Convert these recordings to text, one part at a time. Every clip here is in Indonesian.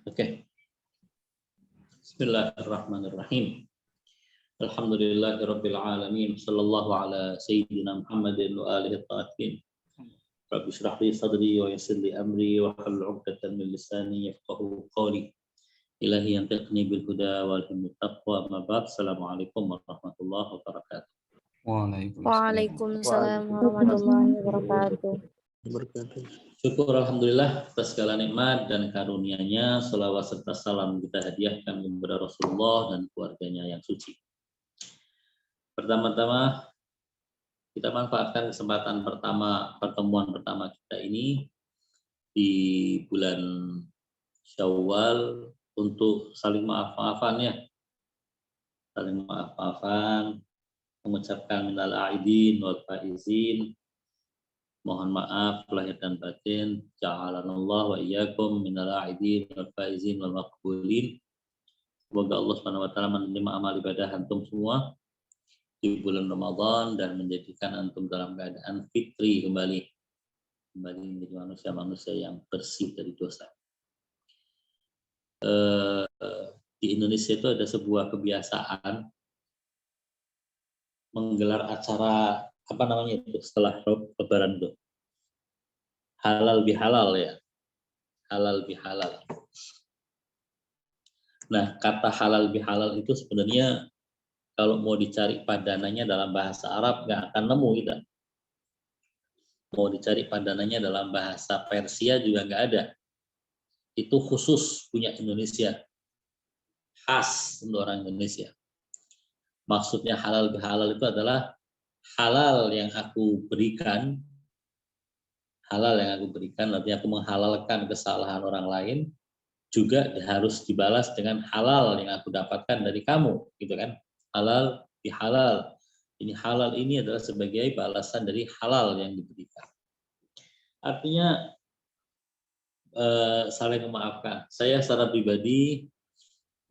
Oke. Bismillahirrahmanirrahim. Alhamdulillahirabbil alamin. Sallallahu ala sayyidina Muhammadin wa alihi tahirin. Rabbi shrah li sadri wa yassir li amri wa hlul 'uqdatam min lisani yafqahu qawli. Ilahi yantiqni bil huda wal himmat taqwa. Ma ba'd. Assalamualaikum warahmatullahi wabarakatuh. Waalaikumsalam warahmatullahi wabarakatuh. Syukur alhamdulillah atas segala nikmat dan karunia-Nya, selawat serta salam kita hadiahkan kepada Rasulullah dan keluarganya yang suci. Pertama-tama kita manfaatkan kesempatan pertemuan pertama kita ini di bulan Syawal untuk saling maaf-maafan ya. Saling maaf-maafan, mengucapkan minal aidin wal faizin. Mohon maaf lahir dan batin. Ja'alanallahu wa iyyakum minal aidin wal faizin wal maqbulin. Semoga Allah Subhanahu wa taala menerima amal ibadah antum semua di bulan Ramadan dan menjadikan antum dalam keadaan fitri kembali menjadi manusia-manusia yang bersih dari dosa. Di Indonesia itu ada sebuah kebiasaan menggelar acara setelah Lebaran itu halal bihalal ya, halal bihalal. Nah, kata halal bihalal itu sebenarnya kalau mau dicari padanannya dalam bahasa Arab nggak akan nemu kita. Mau dicari padanannya dalam bahasa Persia juga nggak ada. Itu khusus punya Indonesia, khas untuk orang Indonesia. Maksudnya halal bihalal itu adalah halal yang aku berikan, artinya aku menghalalkan kesalahan orang lain, juga harus dibalas dengan halal yang aku dapatkan dari kamu, gitu kan? Halal bihalal. Ini halal ini adalah sebagai balasan dari halal yang diberikan. Artinya saling memaafkan. Saya secara pribadi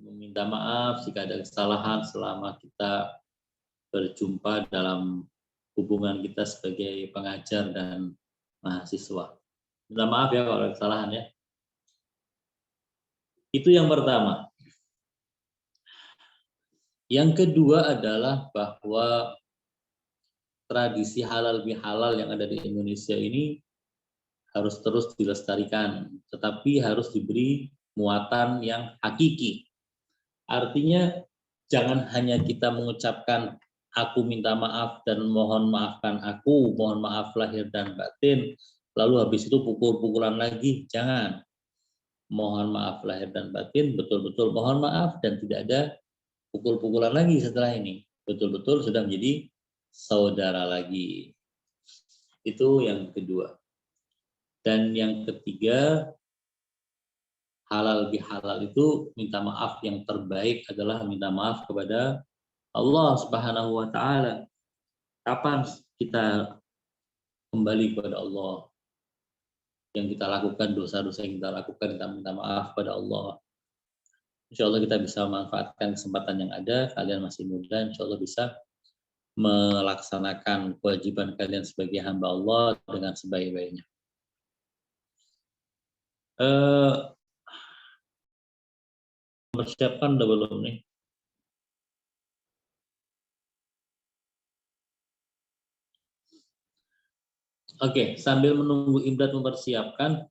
meminta maaf jika ada kesalahan selama kita berjumpa dalam hubungan kita sebagai pengajar dan mahasiswa. Minta maaf ya kalau ada kesalahan ya. Itu yang pertama. Yang kedua adalah bahwa tradisi halal bihalal yang ada di Indonesia ini harus terus dilestarikan, tetapi harus diberi muatan yang hakiki. Artinya jangan hanya kita mengucapkan aku minta maaf dan mohon maafkan aku, mohon maaf lahir dan batin, lalu habis itu pukul-pukulan lagi, jangan. Mohon maaf lahir dan batin, betul-betul mohon maaf dan tidak ada pukul-pukulan lagi setelah ini. Betul-betul sudah menjadi saudara lagi. Itu yang kedua. Dan yang ketiga, halal bihalal itu minta maaf yang terbaik adalah minta maaf kepada Allah Subhanahu wa taala. Kapan kita kembali kepada Allah? Yang kita lakukan, dosa-dosa yang kita lakukan, kita minta maaf kepada Allah. Insya Allah kita bisa memanfaatkan kesempatan yang ada. Kalian masih muda, insya Allah bisa melaksanakan kewajiban kalian sebagai hamba Allah dengan sebaik-baiknya. Persiapkan udah belum nih? Oke, sambil menunggu Imdad mempersiapkan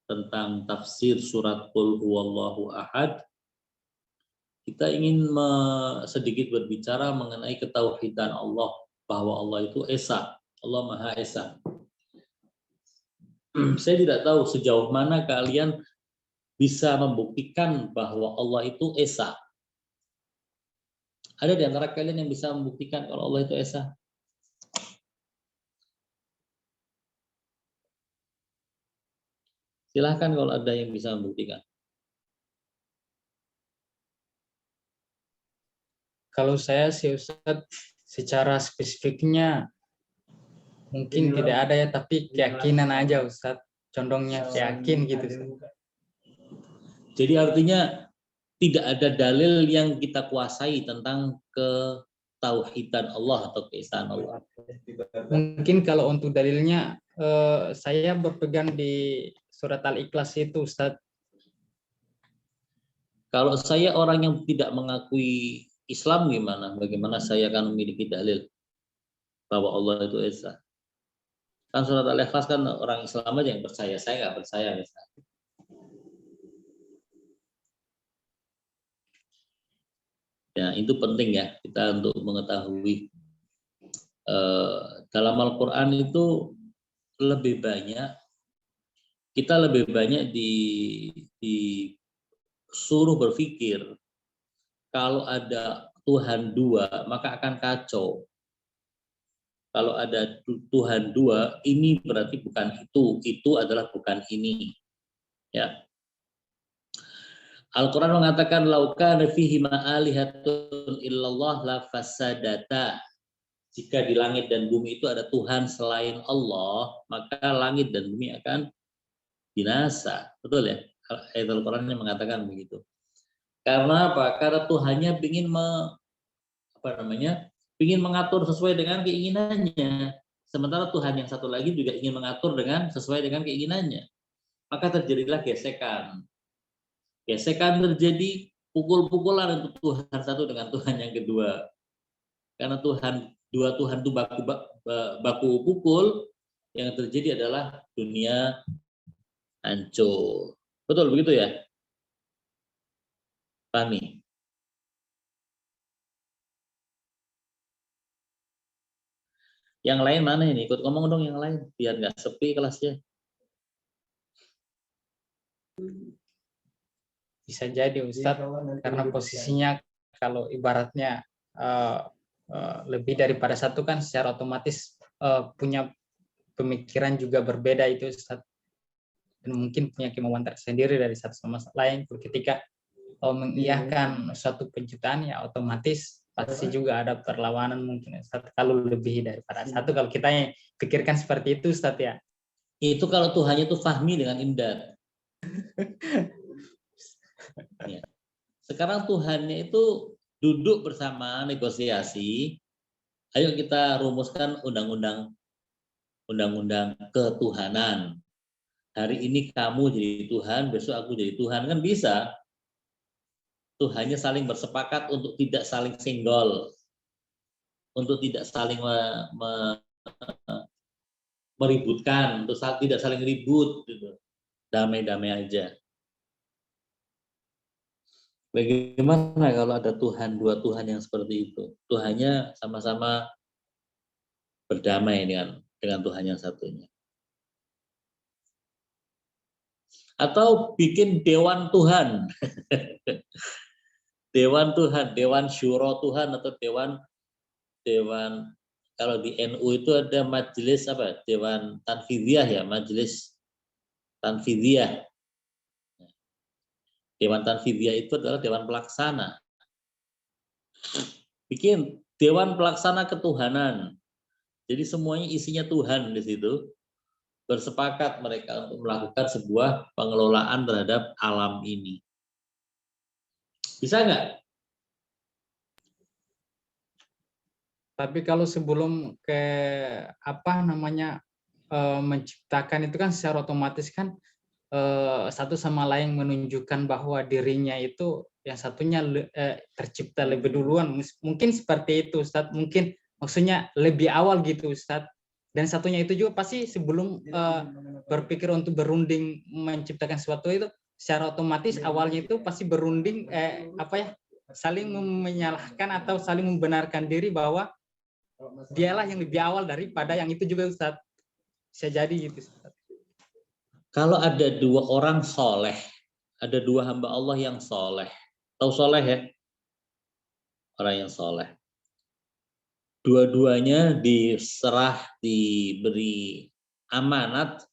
tentang tafsir surat Qul Huwallahu Ahad, kita ingin sedikit berbicara mengenai ketauhidan Allah, bahwa Allah itu Esa, Allah Maha Esa. Saya tidak tahu sejauh mana kalian bisa membuktikan bahwa Allah itu Esa. Ada di antara kalian yang bisa membuktikan kalau Allah itu Esa? Silahkan kalau ada yang bisa membuktikan. Kalau saya sih Ustadz, secara spesifiknya mungkin tidak ada ya, tapi keyakinan aja Ustadz. Condongnya yakin gitu Ustadz. Jadi artinya tidak ada dalil yang kita kuasai tentang ketauhidan Allah atau keesaan Allah. Mungkin kalau untuk dalilnya saya berpegang di surat Al-Ikhlas itu, Ustaz. Kalau saya orang yang tidak mengakui Islam gimana? Bagaimana saya akan memiliki dalil bahwa Allah itu Esa? Kan surat Al-Ikhlas kan orang Islam aja yang percaya, saya nggak percaya misalnya. Ya, itu penting ya kita untuk mengetahui dalam Al-Quran itu lebih banyak disuruh berpikir kalau ada Tuhan dua maka akan kacau. Kalau ada Tuhan dua, ini berarti bukan itu adalah bukan ini. Ya. Al-Quran mengatakan laukana fihi ma'alihatun illallah la fasadata. Jika di langit dan bumi itu ada Tuhan selain Allah, maka langit dan bumi akan binasa. Betul ya? Ayat Al-Quran yang mengatakan begitu. Karena apa? Karena Tuhannya ingin mengatur sesuai dengan keinginannya. Sementara Tuhan yang satu lagi juga ingin mengatur sesuai dengan keinginannya. Maka terjadilah gesekan. Gesekan terjadi, pukul-pukulan untuk Tuhan satu dengan Tuhan yang kedua. Karena dua Tuhan itu baku pukul, yang terjadi adalah dunia hancur. Betul begitu ya? Pahami? Yang lain mana ini? Ikut ngomong dong yang lain, biar nggak sepi kelasnya. Bisa jadi Ustadz, karena posisinya kalau ibaratnya lebih daripada satu kan secara otomatis punya pemikiran juga berbeda itu Ustadz. Dan mungkin punya kemauan tersendiri dari satu sama lain. Ketika mengiyakan suatu penciptaan ya otomatis pasti juga ada perlawanan mungkin Ustadz, kalau lebih daripada satu. Kalau kita pikirkan seperti itu Ustadz ya. Itu kalau Tuhannya itu fahmi dengan imdad. Ya. Sekarang Tuhannya itu duduk bersama negosiasi. Ayo kita rumuskan undang-undang ketuhanan. Hari ini kamu jadi Tuhan, besok aku jadi Tuhan, kan bisa. Tuhannya saling bersepakat untuk tidak saling senggol, untuk tidak saling meributkan, untuk tidak saling ribut, gitu. Damai-damai aja. Bagaimana kalau ada dua Tuhan yang seperti itu? Tuhannya sama-sama berdamai dengan Tuhan yang satunya. Atau bikin dewan Tuhan. Dewan Tuhan, dewan syuro Tuhan, atau dewan kalau di NU itu ada majelis apa? Dewan tanfidiyah ya, majelis tanfidiyah. Dewan tanfidiyah itu adalah dewan pelaksana. Bikin dewan pelaksana ketuhanan. Jadi semuanya isinya Tuhan di situ. Bersepakat mereka untuk melakukan sebuah pengelolaan terhadap alam ini. Bisa nggak? Tapi kalau sebelum menciptakan itu kan secara otomatis kan satu sama lain menunjukkan bahwa dirinya itu yang satunya tercipta lebih duluan. Mungkin seperti itu Ustadz. Mungkin maksudnya lebih awal gitu Ustadz. Dan satunya itu juga pasti sebelum berpikir untuk berunding menciptakan sesuatu itu secara otomatis awalnya itu pasti berunding saling menyalahkan atau saling membenarkan diri bahwa dialah yang lebih awal daripada yang itu juga Ustadz. Bisa jadi gitu Ustadz. Kalau ada dua orang soleh, ada dua hamba Allah yang soleh. Tahu soleh ya? Orang yang soleh. Dua-duanya diberi amanat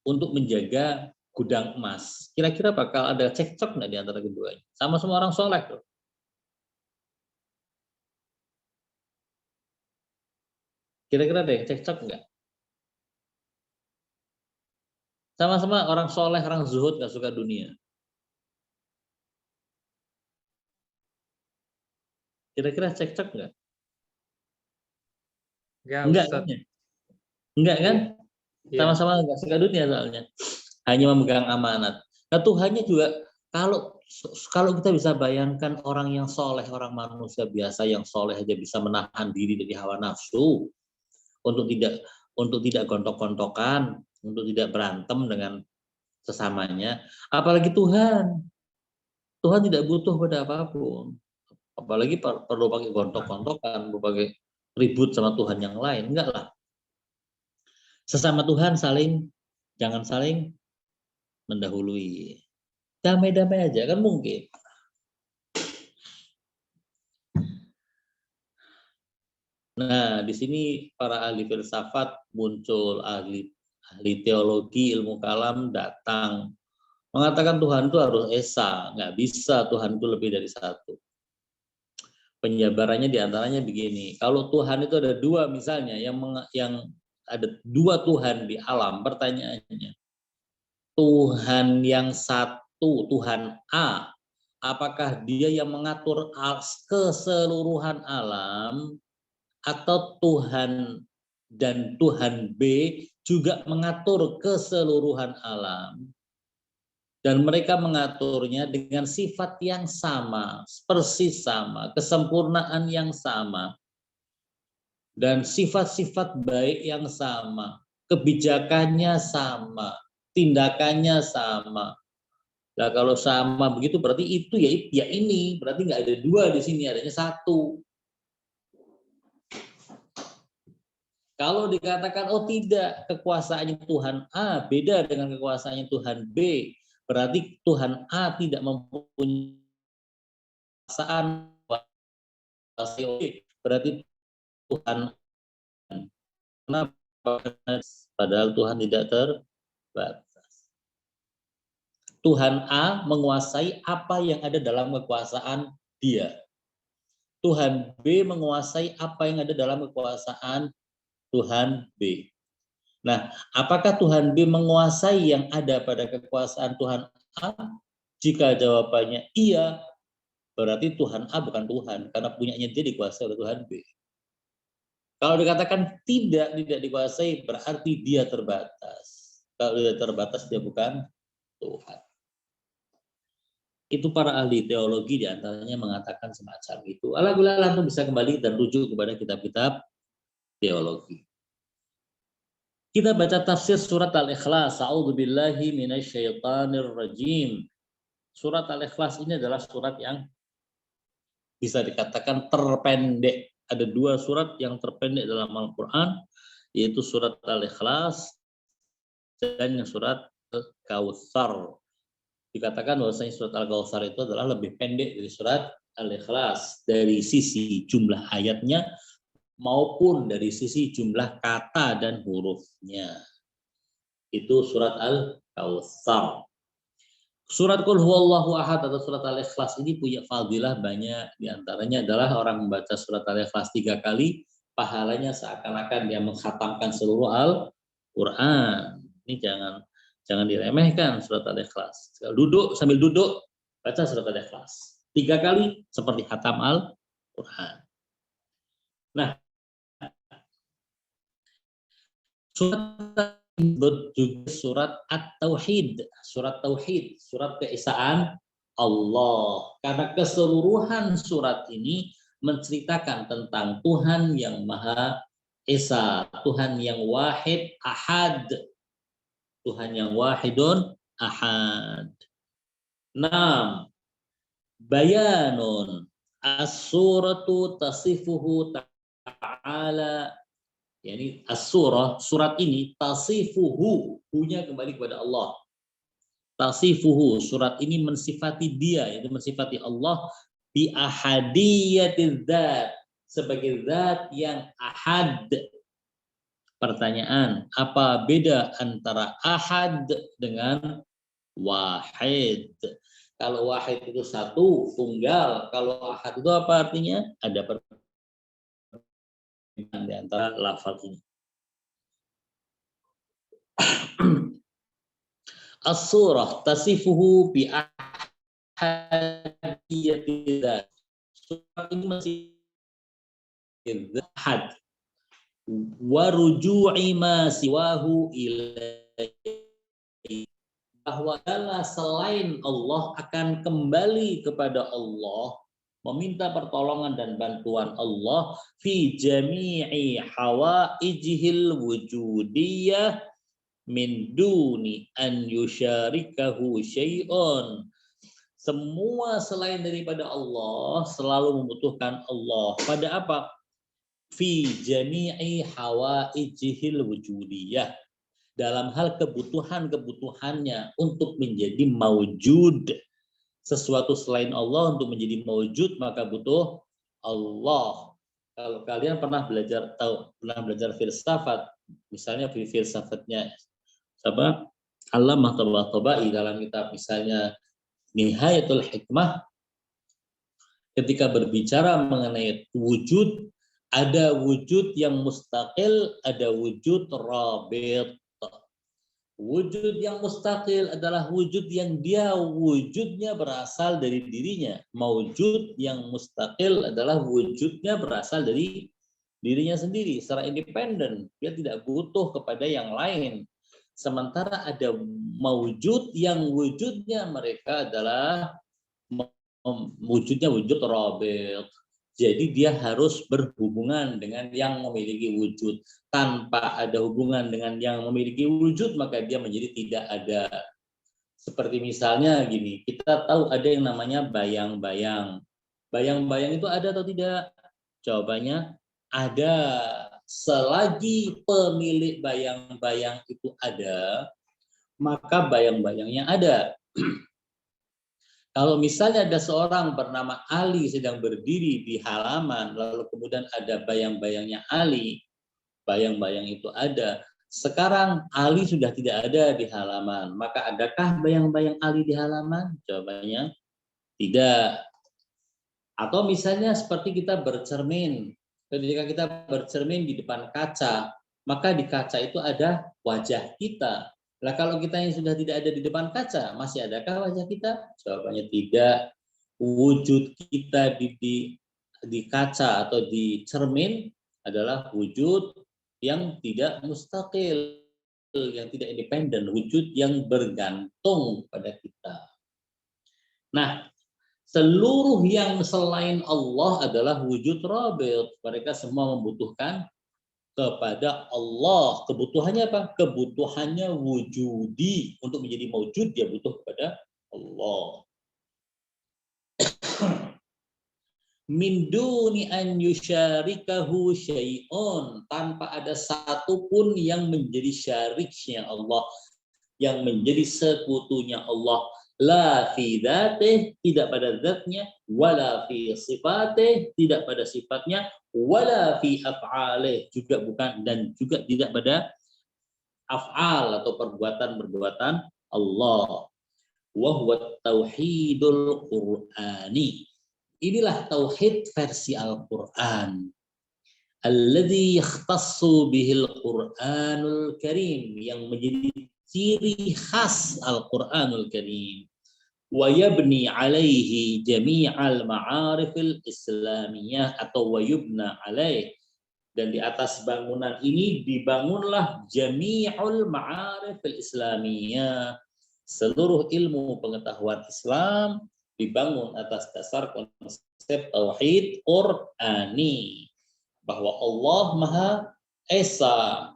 untuk menjaga gudang emas. Kira-kira bakal ada cekcok nggak di antara keduanya? Sama-sama orang soleh tuh. Kira-kira ada cekcok nggak? Sama-sama orang soleh, orang zuhud, nggak suka dunia. Kira-kira cekcok nggak? Enggak kan? Enggak kan? Sama-sama nggak suka dunia soalnya. hanya memegang amanat. Nah, Tuhannya juga kalau kita bisa bayangkan orang yang soleh, orang manusia biasa yang soleh aja bisa menahan diri dari hawa nafsu untuk tidak gontok-gontokan, untuk tidak berantem dengan sesamanya, apalagi Tuhan. Tuhan tidak butuh pada apapun, apalagi perlu pakai gontok-gontokan, perlu pakai ribut sama Tuhan yang lain, enggak lah. Sesama Tuhan jangan saling mendahului. Damai-damai aja kan mungkin. Nah, di sini para ahli filsafat muncul, ahli teologi, ilmu kalam datang mengatakan Tuhan itu harus esa, nggak bisa Tuhan itu lebih dari satu. Penjabarannya diantaranya begini, kalau Tuhan itu ada dua misalnya, yang ada dua Tuhan di alam, pertanyaannya, Tuhan yang satu, Tuhan A, apakah dia yang mengatur keseluruhan alam, atau Tuhan dan Tuhan B juga mengatur keseluruhan alam, dan mereka mengaturnya dengan sifat yang sama, persis sama, kesempurnaan yang sama, dan sifat-sifat baik yang sama, kebijakannya sama, tindakannya sama. Nah, kalau sama begitu berarti itu ya ini, berarti nggak ada dua di sini, adanya satu. Kalau dikatakan oh tidak, kekuasaannya Tuhan A beda dengan kekuasaannya Tuhan B, berarti Tuhan A tidak mempunyai kekuasaan, berarti Tuhan, kenapa? Padahal Tuhan tidak terbatas. Tuhan A menguasai apa yang ada dalam kekuasaan dia. Tuhan B menguasai apa yang ada dalam kekuasaan Tuhan B. Nah, apakah Tuhan B menguasai yang ada pada kekuasaan Tuhan A? Jika jawabannya iya, berarti Tuhan A bukan Tuhan, karena punyanya dia dikuasai oleh Tuhan B. Kalau dikatakan tidak dikuasai, berarti dia terbatas. Kalau dia terbatas, dia bukan Tuhan. Itu para ahli teologi diantaranya mengatakan semacam itu. Alhamdulillah, antum bisa kembali dan rujuk kepada kitab-kitab teologi. Kita baca tafsir surat Al-Ikhlas. A'udzubillahi minasyaitonirrajim. Surat Al-Ikhlas ini adalah surat yang bisa dikatakan terpendek. Ada dua surat yang terpendek dalam Al-Quran, yaitu surat Al-Ikhlas dan yang surat Al-Kautsar. Dikatakan bahwasanya surat Al-Kautsar itu adalah lebih pendek dari surat Al-Ikhlas dari sisi jumlah ayatnya maupun dari sisi jumlah kata dan hurufnya. Itu surat Al-Kautsar. Surat Qul Huwallahu Ahad atau surat Al-Ikhlas ini punya fadilah banyak. Di antaranya adalah orang membaca surat Al-Ikhlas 3 kali, pahalanya seakan-akan dia mengkhatamkan seluruh Al-Quran. Ini jangan diremehkan surat Al-Ikhlas. Sambil duduk baca surat Al-Ikhlas 3 kali seperti khatam Al-Quran. Nah, surat juga surat At-Tauhid, surat Tauhid, surat keesaan Allah. Karena keseluruhan surat ini menceritakan tentang Tuhan yang Maha Esa, Tuhan yang Wahid Ahad, Tuhan yang Wahidun Ahad. 6. Bayanun as-suratu tasifuhu ta'ala. Yani as-surah, surat ini tasifuhu, punya kembali kepada Allah. Tasifuhu, surat ini mensifati dia, yaitu mensifati Allah bi ahadiyatiz zat, sebagai zat yang ahad. Pertanyaan, apa beda antara ahad dengan wahid? Kalau wahid itu satu, tunggal. Kalau ahad itu apa artinya? Ada perbedaan di antara lafaz ini. As-surah tasifuhu bi ahadiyati dzat. Surah ini masih ahad wa ruju'i ma siwahu ilaihi. bahwa selain Allah akan kembali kepada Allah, meminta pertolongan dan bantuan Allah fi jami'i hawaijihil wujudiyah min duni an yusyarikahu syai'un. Semua selain daripada Allah selalu membutuhkan Allah. Pada apa? Fi jami'i hawaijihil wujudiyah. Dalam hal kebutuhan-kebutuhannya untuk menjadi maujud. Sesuatu selain Allah untuk menjadi maujud maka butuh Allah. Kalau kalian pernah belajar filsafat, misalnya filsafatnya siapa? Allamah Tabatabai dalam kitab misalnya Nihayatul Hikmah, ketika berbicara mengenai wujud, ada wujud yang mustaqil, ada wujud rabit. Wujud yang mustaqil adalah wujud yang dia wujudnya berasal dari dirinya. Maujud yang mustaqil adalah wujudnya berasal dari dirinya sendiri secara independen. Dia tidak butuh kepada yang lain. Sementara ada maujud yang wujudnya mereka adalah wujudnya wujud rabit. Jadi dia harus berhubungan dengan yang memiliki wujud. Tanpa ada hubungan dengan yang memiliki wujud, maka dia menjadi tidak ada. Seperti misalnya gini, kita tahu ada yang namanya bayang-bayang. Bayang-bayang itu ada atau tidak? Jawabannya ada. Selagi pemilik bayang-bayang itu ada, maka bayang-bayangnya ada. Kalau misalnya ada seorang bernama Ali sedang berdiri di halaman, lalu kemudian ada bayang-bayangnya Ali, bayang-bayang itu ada. Sekarang Ali sudah tidak ada di halaman, maka adakah bayang-bayang Ali di halaman? Jawabannya tidak. Atau misalnya seperti kita bercermin. Ketika kita bercermin di depan kaca, maka di kaca itu ada wajah kita. Nah, kalau kita yang sudah tidak ada di depan kaca, masih adakah wajah kita? Jawabannya tidak. Wujud kita di kaca atau di cermin adalah wujud yang tidak mustaqil, yang tidak independen, wujud yang bergantung pada kita. Nah, seluruh yang selain Allah adalah wujud rabit. Mereka semua membutuhkan kepada Allah. Kebutuhannya apa? Kebutuhannya wujudi. Untuk menjadi maujud, dia butuh kepada Allah. Min duni an yusyarikahu syai'un. Tanpa ada satupun yang menjadi syariknya Allah. Yang menjadi sekutunya Allah. La fi dzatih, tidak pada zatnya, wala fi sifatih, tidak pada sifatnya, wala fi af'alih, juga bukan, dan juga tidak pada af'al atau perbuatan-perbuatan Allah. Wa huwa tauhidul qur'ani. Inilah tauhid versi Al-Qur'an. Alladzi yakhtassu bihil Qur'anul Karim, yang menjadi ciri khas Al-Quranul Karim. Wa yabni alaihi jami'al ma'arifil islamiyah atau wa yubna alaih. Dan di atas bangunan ini dibangunlah jami'ul ma'arifil islamiyah. Seluruh ilmu pengetahuan Islam dibangun atas dasar konsep tauhid Qur'ani. Bahwa Allah Maha Esa,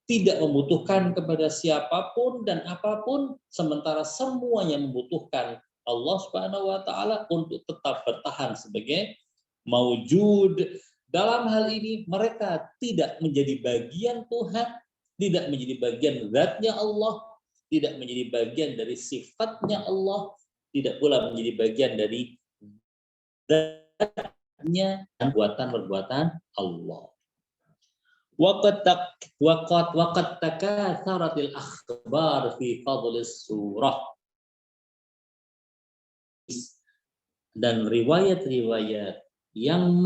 tidak membutuhkan kepada siapapun dan apapun, sementara semuanya membutuhkan Allah Subhanahu wa taala untuk tetap bertahan sebagai maujud. Dalam hal ini mereka tidak menjadi bagian Tuhan, tidak menjadi bagian zatnya Allah, tidak menjadi bagian dari sifatnya Allah, tidak pula menjadi bagian dari zatnya dan perbuatan Allah. Waqad takatsaratil akhbar fi fadlis surah. Dan riwayat-riwayat yang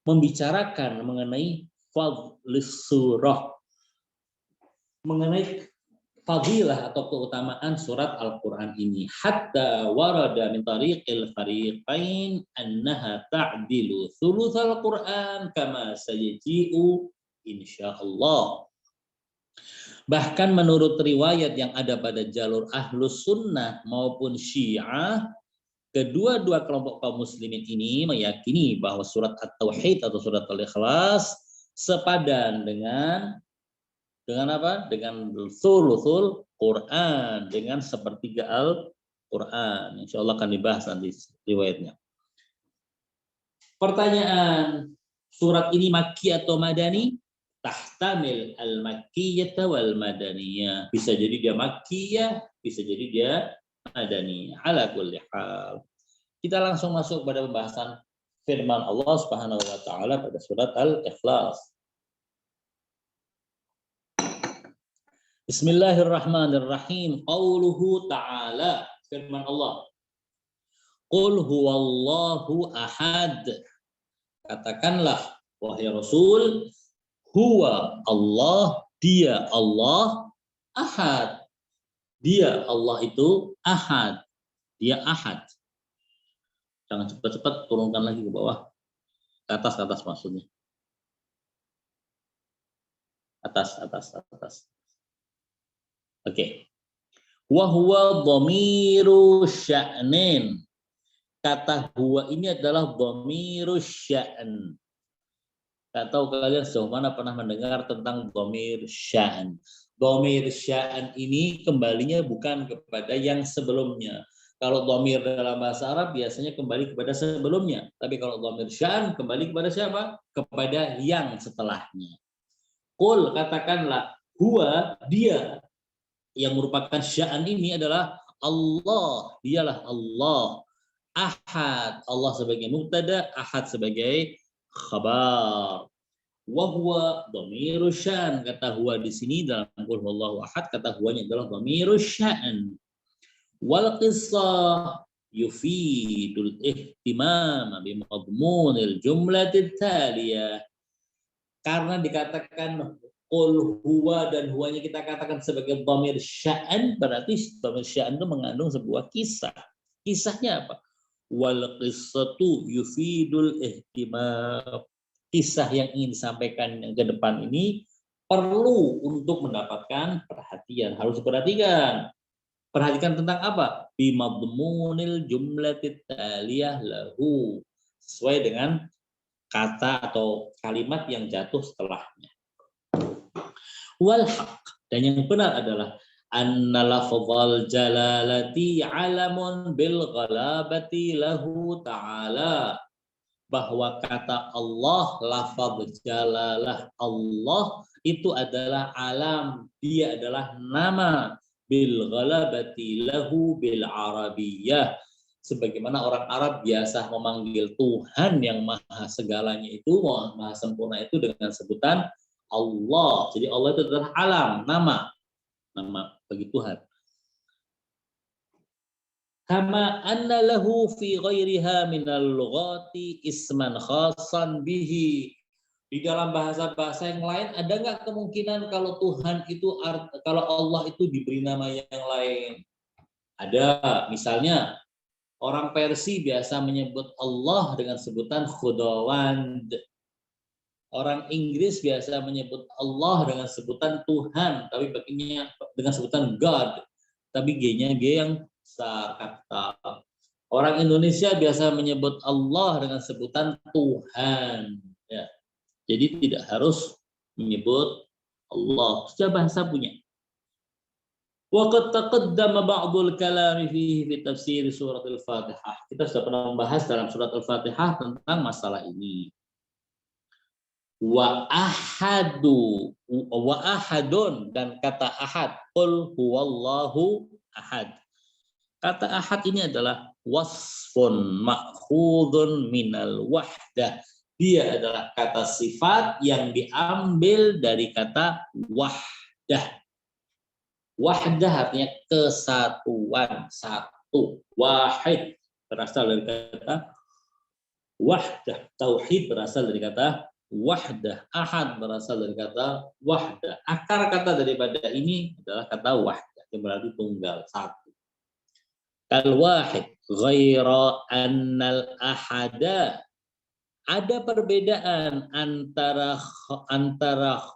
membicarakan mengenai fadlis surah, mengenai fadilah atau keutamaan surat Al-Quran ini. Hatta warada min tariqil fariqain annaha ta'dilu thulutsal Quran kama sayaji'u insyaallah. Bahkan menurut riwayat yang ada pada jalur Ahlus Sunnah maupun Syiah, kedua-dua kelompok kaum muslimin ini meyakini bahwa surat At-Tauhid atau surat Al-Ikhlas sepadan dengan apa? Dengan thuluthul Quran, dengan sepertiga Al-Quran. Insya Allah akan dibahas nanti riwayatnya. Pertanyaan, surat ini Makki atau Madani? Tahtamil al-Makkiyah wal Madaniyah. Bisa jadi dia Makkiyah, bisa jadi dia Madani. Ala kulli hal. Kita langsung masuk pada pembahasan firman Allah Subhanahu wa taala pada surat Al-Ikhlas. Bismillahirrahmanirrahim. Qauluhu ta'ala, firman Allah. Qul huwallahu ahad. Katakanlah wahai Rasul, huwa Allah, dia Allah ahad. Dia Allah itu ahad. Dia ahad. Jangan cepat-cepat, turunkan lagi ke bawah. Ke atas maksudnya. Atas. Oke. Wa huwa dhamiru sya'nin. Kata huwa ini adalah dhamiru sya'n. Tidak tahu kalian sejauh mana pernah mendengar tentang dhamir sya'an. Dhamir sya'an ini kembalinya bukan kepada yang sebelumnya. Kalau dhamir dalam bahasa Arab biasanya kembali kepada sebelumnya. Tapi kalau dhamir sya'an kembali kepada siapa? Kepada yang setelahnya. Qul, katakanlah, huwa, dia. Yang merupakan sya'an ini adalah Allah. Dialah Allah. Ahad. Allah sebagai mubtada, ahad sebagai khabar. Wa huwa dhamiru syan. Kata huwa di sini dalam qul huwallahu ahad, kata huwanya adalah dhamiru syan. Wal qissah yufidul ihtimam bi madmunil jumlatit taliyah. Karena dikatakan qul huwa dan huwanya kita katakan sebagai dhamir syan, berarti dhamir syan itu mengandung sebuah kisah. Kisahnya apa? Wal qissatu yufidul ihtimam. Kisah yang ingin disampaikan ke depan ini perlu untuk mendapatkan perhatian. Harus diperhatikan. Perhatikan tentang apa? Bimadmunil jumlatit taliyah lahu. Sesuai dengan kata atau kalimat yang jatuh setelahnya. Wal haq. Dan yang benar adalah anna lafzal jalalati alamun bil ghalabati lahu ta'ala. Bahwa kata Allah, lafaz jalalah Allah itu adalah alam, dia adalah nama, bil ghalabati lahu bil arabiyyah. Sebagaimana orang Arab biasa memanggil Tuhan yang maha segalanya itu, maha sempurna itu dengan sebutan Allah. Jadi Allah itu adalah alam, nama bagi Tuhan. Kama anna lahu fi ghairiha minal lughati isman khasan bihi. Di dalam bahasa-bahasa yang lain ada nggak kemungkinan kalau Tuhan itu kalau Allah itu diberi nama yang lain? Ada. Misalnya orang Persia biasa menyebut Allah dengan sebutan Khudawand. Orang Inggris biasa menyebut Allah dengan sebutan Tuhan, tapi baginya dengan sebutan God. Tapi G-nya G yang besar. Kata orang Indonesia biasa menyebut Allah dengan sebutan Tuhan, ya. Jadi tidak harus menyebut Allah, setiap bahasa punya. Wa qad taqaddama ba'dul kalami fihi fi tafsir surat Al-Fatihah. Kita sudah pernah membahas dalam surat Al-Fatihah tentang masalah ini. Wa ahadun, dan kata ahad, qul huwallahu ahad. Kata ahad ini adalah wasfun ma'khudun minal wahdah. Dia adalah kata sifat yang diambil dari kata wahdah. Wahdah artinya kesatuan, satu. Wahid berasal dari kata wahdah. Tauhid berasal dari kata wahdah. Ahad berasal dari kata wahdah. Akar kata daripada ini adalah kata wahdah, yang berarti tunggal, satu. Al-wahid ghaira annal ahada Ada perbedaan antara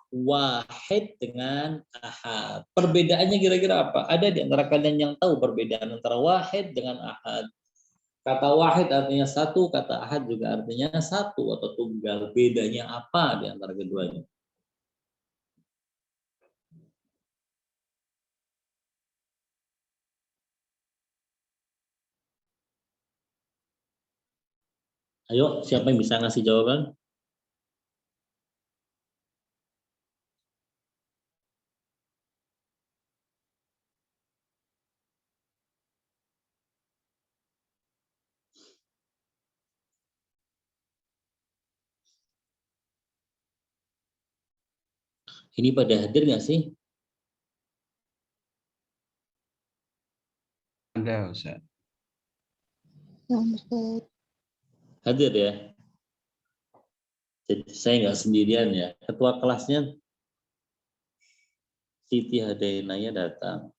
wahid dengan ahad. Perbedaannya kira-kira apa? Ada di antara kalian yang tahu perbedaan antara wahid dengan ahad? Kata wahid artinya satu, kata ahad juga artinya satu atau tunggal. Bedanya apa di antara keduanya? Ayo, siapa yang bisa ngasih jawaban? Ini pada hadir nggak sih? Ada, Ustaz. Hadir ya. Jadi saya nggak sendirian ya. Ketua kelasnya Siti Hadainaya datang.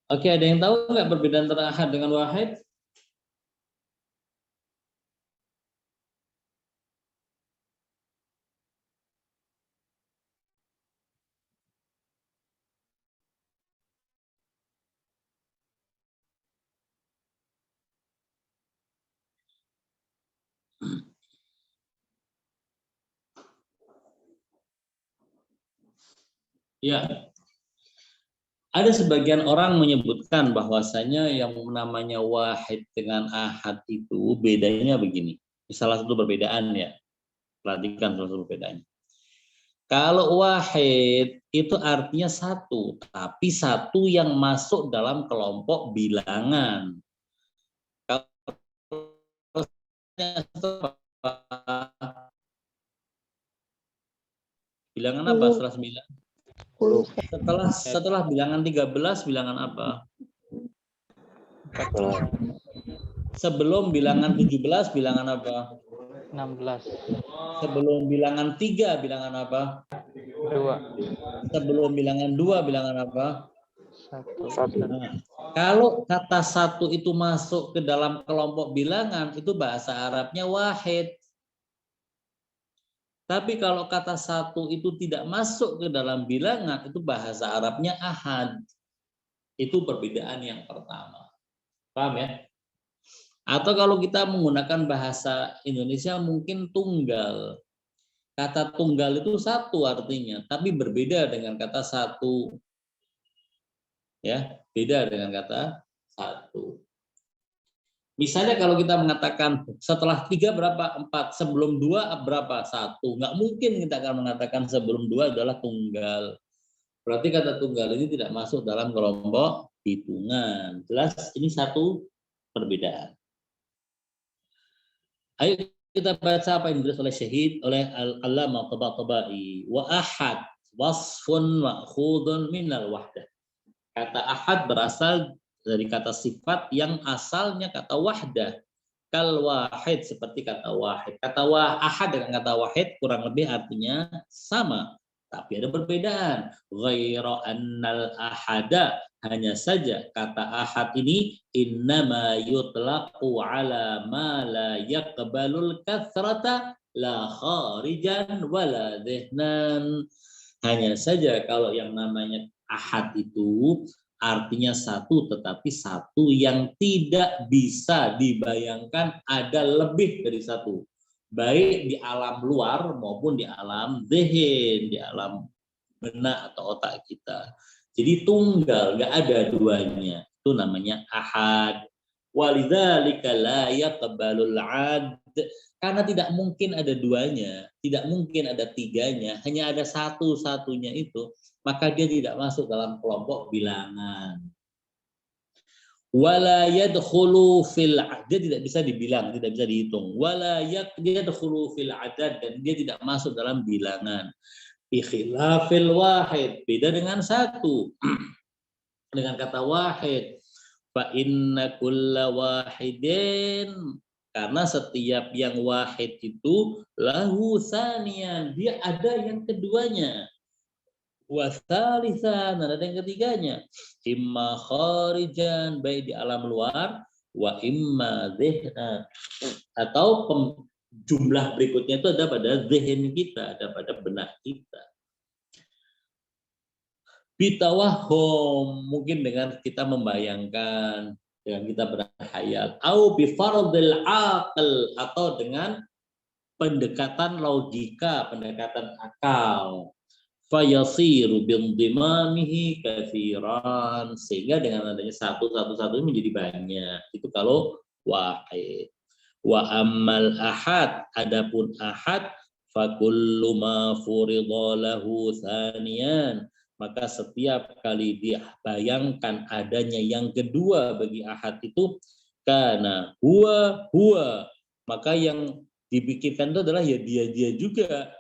Oke, ada yang tahu nggak perbedaan antara ahad dengan wahid? Ya, ada sebagian orang menyebutkan bahwasanya yang namanya wahid dengan ahad itu bedanya begini. Salah satu perbedaan ya, perhatikan salah satu perbedaannya. Kalau wahid itu artinya satu, tapi satu yang masuk dalam kelompok bilangan. Bilangan apa setelah 9? Setelah bilangan 13 bilangan apa? Sebelum bilangan 17 bilangan apa? 16. Sebelum bilangan 3 bilangan apa? 2. Sebelum bilangan 2 bilangan apa? 1. Nah, kalau kata satu itu masuk ke dalam kelompok bilangan, itu bahasa Arabnya wahid. Tapi kalau kata satu itu tidak masuk ke dalam bilangan, itu bahasa Arabnya ahad. Itu perbedaan yang pertama. Paham ya? Atau kalau kita menggunakan bahasa Indonesia mungkin tunggal. Kata tunggal itu satu artinya, tapi berbeda dengan kata satu. Ya, beda dengan kata satu. Misalnya kalau kita mengatakan setelah 3 berapa? 4, sebelum 2 berapa? 1. Nggak mungkin kita akan mengatakan sebelum 2 adalah tunggal. Berarti kata tunggal ini tidak masuk dalam kelompok hitungan. Jelas ini satu perbedaan. Ayo kita baca apa yang ditulis oleh Syahid oleh Al-Allamah Tabatabai. Wa ahad wasfun ma'khudun minal wahdah. Kata ahad berasal dari kata sifat yang asalnya kata wahdah. Kal wahid seperti kata wahid. Kata ahad dengan kata wahid kurang lebih artinya sama. Tapi ada perbedaan. Ghaira annal ahada, hanya saja kata ahad ini innama yutlaqu ala ma la yaqbalul kathrata la kharijan wala dhihnan. Hanya saja kalau yang namanya ahad itu artinya satu, tetapi satu yang tidak bisa dibayangkan ada lebih dari satu. Baik di alam luar maupun di alam dzihn, di alam benak atau otak kita. Jadi tunggal, nggak ada duanya. Itu namanya ahad. Walidzalika la yaqbalul 'ad. Karena tidak mungkin ada duanya, tidak mungkin ada tiganya, hanya ada satu-satunya itu, maka dia tidak masuk dalam kelompok bilangan. Wala yadkhulu fil, dia tidak bisa dibilang, tidak bisa dihitung. Wala yadkhulu fil adad, dan dia tidak masuk dalam bilangan. Bi khilafil wahid, beda dengan satu. Dengan kata wahid, fa inna kulla wahidin, karena setiap yang wahid itu lahu saniyan, dia ada yang keduanya. Wasalisan, ada yang ketiganya, imma kharijan, baik di alam luar, wa imma dzihna, atau jumlah berikutnya itu ada pada zihn kita, ada pada benak kita. Bitawahum, mungkin dengan kita membayangkan, dengan kita berkhayal, au bi fardil aql, atau dengan pendekatan logika, pendekatan akal. Fayasiru bindimamihi katsiran, sehingga dengan adanya satu menjadi banyak. Itu kalau wahid. Wa ammal ahad, adapun ahad, fakullu ma furidha lahu tsaniyan, maka setiap kali dia bayangkan adanya yang kedua bagi ahad itu, karena huwa, maka yang dipikirkan itu adalah ya dia juga,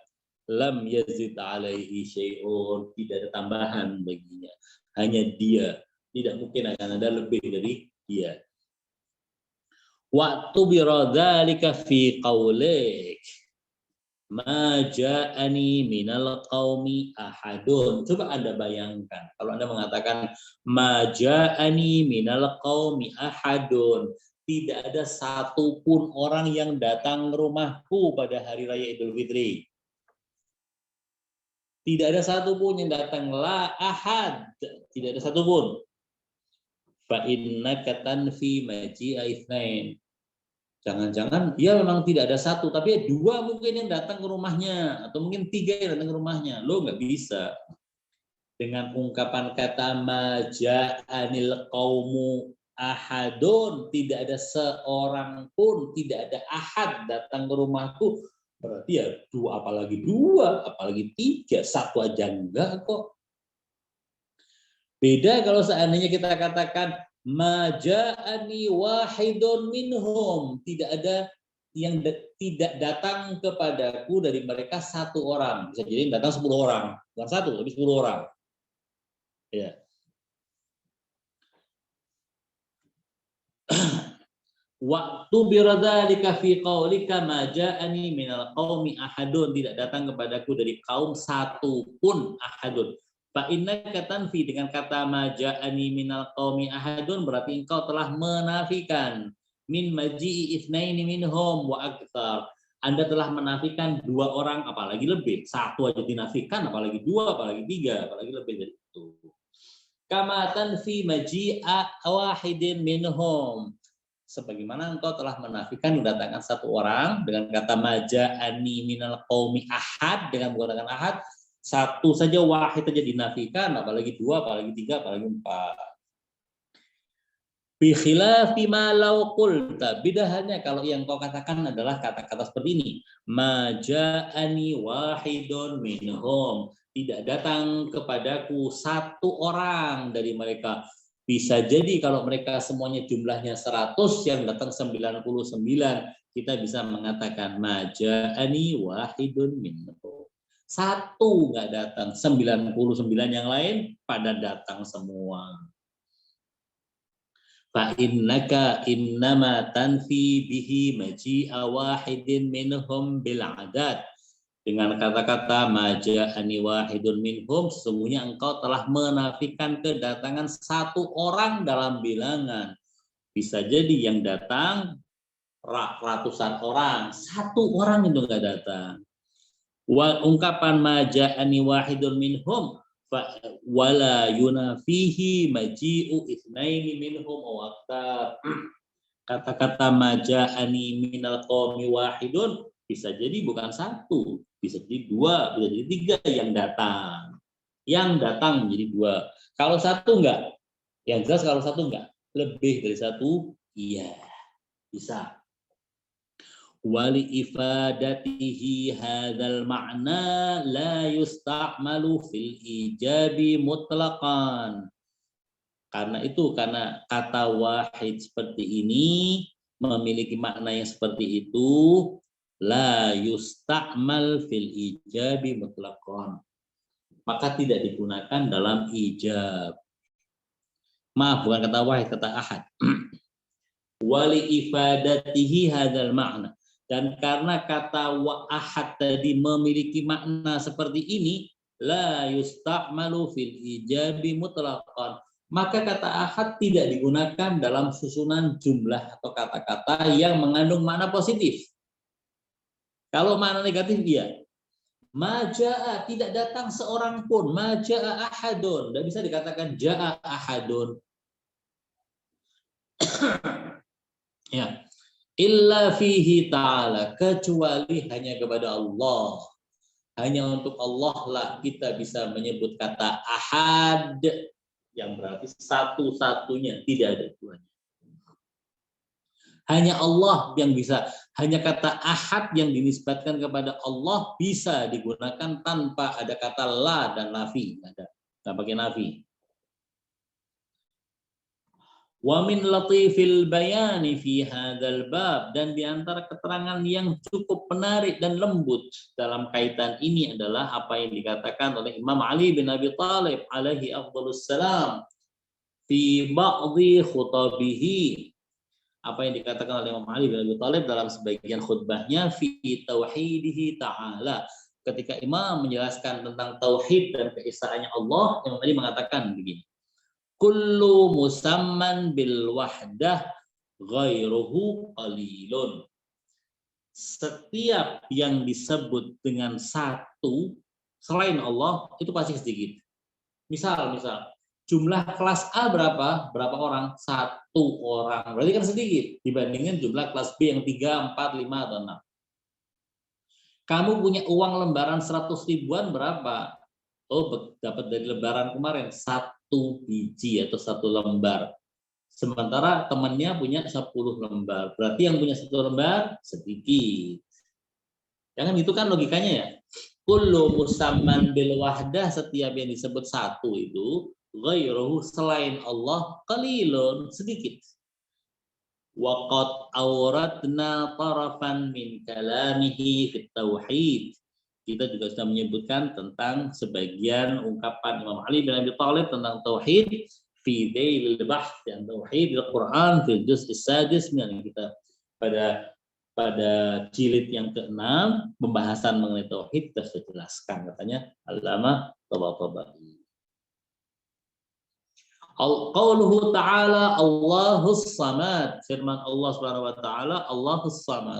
lam yazid alaihi syai'un, tidak ada tambahan baginya, hanya dia, tidak mungkin akan ada lebih dari dia. Waktu biradhalika fi qaulik ma ja'ani minal qaumi ahadun. Coba Anda bayangkan, kalau Anda mengatakan ma ja'ani minal qaumi ahadun, tidak ada satupun orang yang datang ke rumahku pada hari raya Idul Fitri. Tidak ada satupun yang datang, la ahad, tidak ada satupun. Fa innaka tanfi maji'a itsnain. Jangan-jangan ya memang tidak ada satu, tapi dua mungkin yang datang ke rumahnya, atau mungkin tiga yang datang ke rumahnya. Lo nggak bisa dengan ungkapan kata maja'anil qaumu ahadun, tidak ada seorang pun, tidak ada ahad datang ke rumahku, berarti ya dua, apalagi tiga, satu aja enggak kok. Beda kalau seandainya kita katakan maja'ani wahidun minhum, tidak ada yang tidak datang kepadaku dari mereka satu orang. Bisa jadi datang 10 orang, bukan satu, tapi 10 orang. Ya. Waktu biradhalika fi qaulika maja'ani minal qaumi ahadun, tidak datang kepadaku dari kaum satu pun ahadun. Fa innaka tanfi, dengan kata maja'ani minal qaumi ahadun, berarti engkau telah menafikan min maji'i itsnaini minhum wa aktsar. Anda telah menafikan dua orang, apalagi lebih. Satu aja dinafikan, apalagi dua, apalagi tiga, apalagi lebih dari itu. Kama tanfi maji'a wahidin minhum, sebagaimana engkau telah menafikan kedatangan satu orang dengan kata maja'ani minal qaumi ahad, dengan menggunakan ahad, satu saja wahid saja dinafikan, apalagi dua, apalagi tiga, apalagi empat. Bi khilafi ma law qulta, bedanya kalau yang kau katakan adalah kata-kata seperti ini, maja'ani wahidun minhum, tidak datang kepadaku satu orang dari mereka. Bisa jadi kalau mereka semuanya jumlahnya 100, yang datang 99, kita bisa mengatakan maja'ani wahidun minhum. Satu nggak datang, 99 yang lain pada datang semua. Fa innaka innama tanfi bihi maji'a wahidin minhum bil adad. Dengan kata-kata maja'ani wahidun minhum, sesungguhnya engkau telah menafikan kedatangan satu orang dalam bilangan. Bisa jadi yang datang ratusan orang, satu orang itu nggak datang. Ungkapan maja'ani wahidun minhum wala yunafihi maji'u itsnaini minhum aw aktsar. Kata-kata maja'ani minal qaumi wahidun bisa jadi bukan satu, bisa jadi dua, bisa jadi tiga yang datang. Yang datang menjadi dua. Kalau satu enggak, yang jelas kalau satu enggak, lebih dari satu iya, bisa. Wali ifadatihi hadzal ma'na la yusta'malu fil ijabi mutlaqan. Karena itu, karena kata wahid seperti ini memiliki makna yang seperti itu, la yusta'mal fil ijabi mutlaqan, maka tidak digunakan dalam ijab. Maaf, bukan kata wahid, kata ahad. Wali ifadatihi hadzal ma'na, dan karena kata ahad tadi memiliki makna seperti ini, la yusta'malu fil ijabi mutlaqan. Maka kata ahad tidak digunakan dalam susunan jumlah atau kata-kata yang mengandung makna positif. Kalau makna negatif dia. Maja'a, tidak datang seorang pun. Maja'a ahadun. Tidak bisa dikatakan ja'a ahadun. Ya. Illa fihi ta'ala. Kecuali hanya kepada Allah. Hanya untuk Allah lah kita bisa menyebut kata ahad. Yang berarti satu-satunya, tidak ada duanya. Hanya Allah yang bisa, hanya kata ahad yang dinisbatkan kepada Allah bisa digunakan tanpa ada kata la dan nafi, ada, nggak pakai nafi. Wa min latifil bayani fi hadzal bab, dan di antara keterangan yang cukup menarik dan lembut dalam kaitan ini adalah apa yang dikatakan oleh Imam Ali bin Abi Thalib alaihi afdhalus salam fi ba'dhi khutabihi. Apa yang dikatakan oleh Imam Ali bin Abi Thalib dalam sebagian khutbahnya fi tauhidihi ta'ala. Ketika Imam menjelaskan tentang tauhid dan keesaannya Allah, Imam Ali mengatakan begini. Kullu musamman bil wahdah ghairuhu qalilun. Setiap yang disebut dengan satu selain Allah itu pasti sedikit. Misal jumlah kelas A berapa? Berapa orang? 1 orang. Berarti kan sedikit dibandingkan jumlah kelas B yang 3, 4, 5, atau 6. Kamu punya uang lembaran 100 ribuan berapa? Oh, dapat dari lebaran kemarin 1 biji atau 1 lembar. Sementara temannya punya 10 lembar. Berarti yang punya 1 lembar sedikit. Jangan itu kan logikanya ya. Kullu musamman bil wahdah, setiap yang disebut satu itu ghairuhu selain Allah qalilun, sedikit. Waqad auratna tarafan min kalamihi fit tauhid. Kita juga sudah menyebutkan tentang sebagian ungkapan Imam Ali bin Abi Thalib tentang tauhid fi dailil bahth dan tauhid al-Qur'an fil juz' as-sadis. Kita pada jilid yang ke-6 pembahasan mengenai tauhid kita sudah jelaskan, katanya Allamah Tabatabai. Qauluhu ta'ala Allahus samad, firman Allah Subhanahu wa taala Allahus samad.